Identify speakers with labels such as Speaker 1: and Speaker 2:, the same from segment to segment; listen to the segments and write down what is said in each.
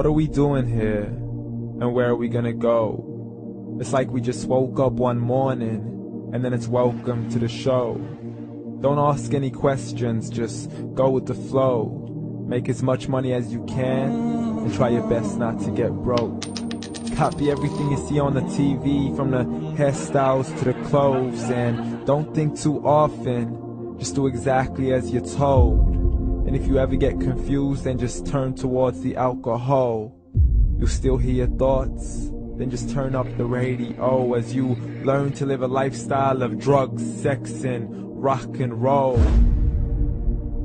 Speaker 1: What are we doing here? And where are we gonna go? It's like we just woke up one morning, and then it's welcome to the show. Don't ask any questions, just go with the flow. Make as much money as you can, and try your best not to get broke. Copy everything you see on the TV, from the hairstyles to the clothes, and don't think too often, just do exactly as you're told. And if you ever get confused, then just turn towards the alcohol. You'll still hear your thoughts, then just turn up the radio as you learn to live a lifestyle of drugs, sex, and rock and roll.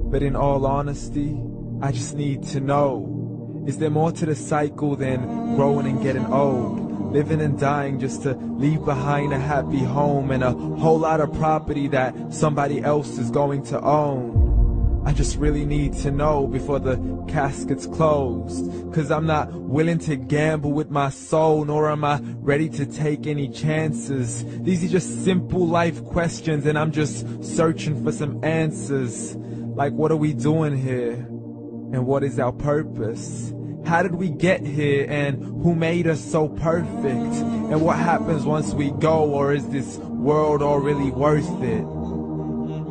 Speaker 1: But in all honesty, I just need to know, is there more to the cycle than growing and getting old? Living and dying just to leave behind a happy home and a whole lot of property that somebody else is going to own. I just really need to know before the casket's closed, 'cause I'm not willing to gamble with my soul, nor am I ready to take any chances. These are just simple life questions, and I'm just searching for some answers. Like, what are we doing here? And what is our purpose? How did we get here, and who made us so perfect? And what happens once we go, or is this world all really worth it?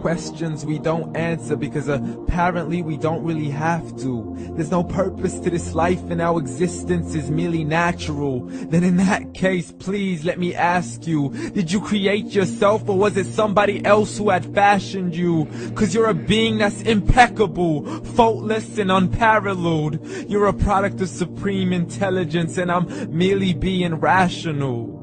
Speaker 1: Questions we don't answer because apparently we don't really have to. There's no purpose to this life and our existence is merely natural. Then in that case, please let me ask you, did you create yourself, or was it somebody else who had fashioned you? 'Cause you're a being that's impeccable, faultless and unparalleled. You're a product of supreme intelligence, and I'm merely being rational.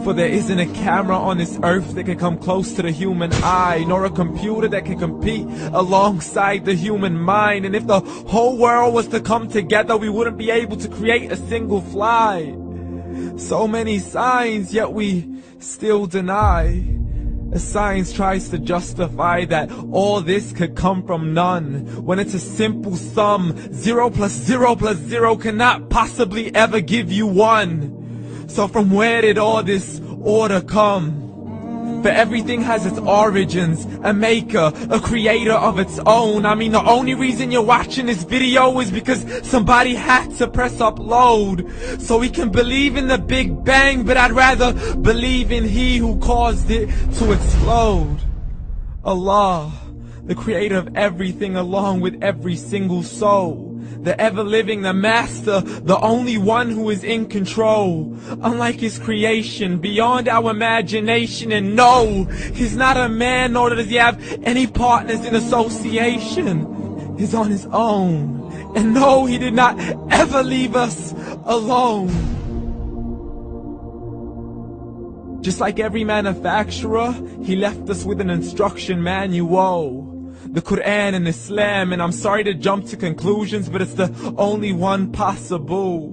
Speaker 1: For there isn't a camera on this earth that can come close to the human eye, nor a computer that can compete alongside the human mind. And if the whole world was to come together, we wouldn't be able to create a single fly. So many signs, yet we still deny. As science tries to justify that all this could come from none, when it's a simple sum. 0 plus 0 plus 0 cannot possibly ever give you 1. So from where did all this order come? For everything has its origins, a maker, a creator of its own. I mean, the only reason you're watching this video is because somebody had to press upload. So we can believe in the Big Bang, but I'd rather believe in He who caused it to explode. Allah, the creator of everything, along with every single soul. The ever-living, the master, the only one who is in control. Unlike his creation, beyond our imagination. And no, he's not a man, nor does he have any partners in association. He's on his own. And no, he did not ever leave us alone. Just like every manufacturer, he left us with an instruction manual. The Quran and Islam, and I'm sorry to jump to conclusions, but it's the only one possible.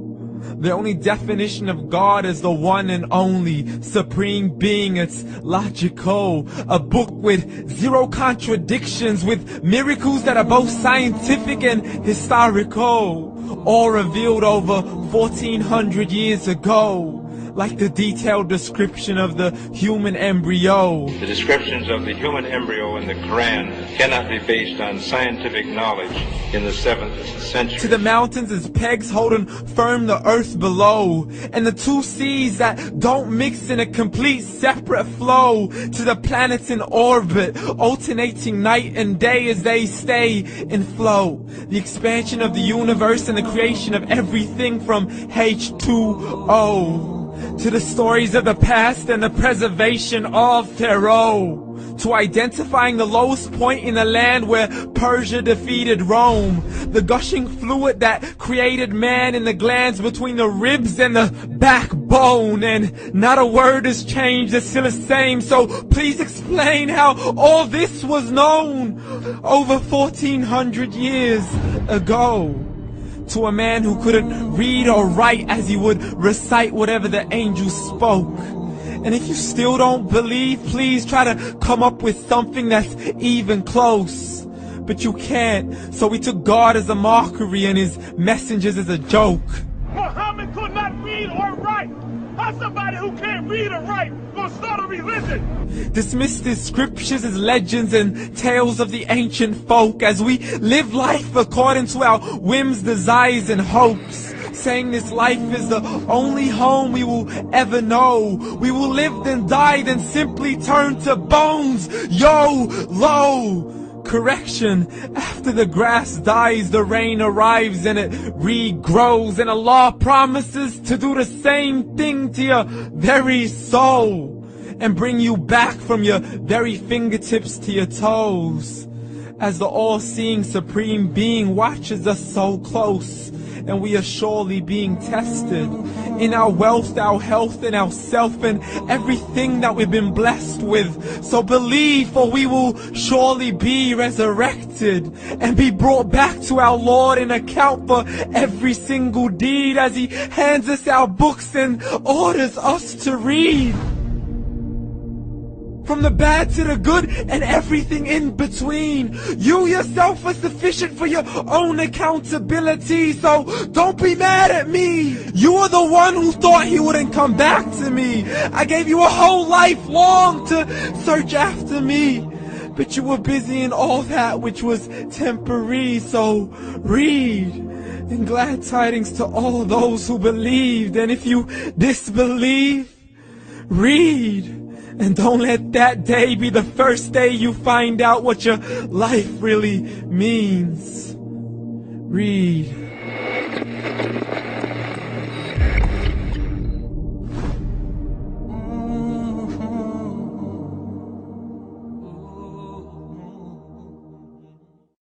Speaker 1: The only definition of God is the one and only supreme being. It's logical, a book with 0 contradictions, with miracles that are both scientific and historical, all revealed over 1400 years ago. Like the detailed description of the human embryo.
Speaker 2: The descriptions of the human embryo in the Quran cannot be based on scientific knowledge in the 7th century.
Speaker 1: To the mountains as pegs holding firm the earth below, and the 2 seas that don't mix in a complete separate flow. To the planets in orbit, alternating night and day as they stay in flow. The expansion of the universe and the creation of everything from H2O. To the stories of the past and the preservation of Pharaoh. To identifying the lowest point in the land where Persia defeated Rome. The gushing fluid that created man in the glands between the ribs and the backbone. And not a word has changed, it's still the same. So please explain how all this was known over 1400 years ago. To a man who couldn't read or write, as he would recite whatever the angels spoke. And if you still don't believe, please try to come up with something that's even close. But you can't, so we took God as a mockery and his messengers as a joke.
Speaker 3: Muhammad could not read or write. How's somebody who can't read or write gonna start a religion?
Speaker 1: Dismiss the scriptures as legends and tales of the ancient folk, as we live life according to our whims, desires, and hopes. saying this life is the only home we will ever know. We will live then die, then simply turn to bones. YOLO! Correction, after the grass dies, the rain arrives and it regrows, and Allah promises to do the same thing to your very soul and bring you back from your very fingertips to your toes, as the all-seeing supreme being watches us so close, and we are surely being tested in our wealth, our health, and our self, and everything that we've been blessed with. So believe, for we will surely be resurrected and be brought back to our Lord and account for every single deed, as He hands us our books and orders us to read. From the bad to the good and everything in between. You yourself are sufficient for your own accountability, so don't be mad at me. You are the one who thought He wouldn't come back to me. I gave you a whole life long to search after me, but you were busy in all that which was temporary. So read, and glad tidings to all those who believed. And if you disbelieve, read. And don't let that day be the first day you find out what your life really means. Read.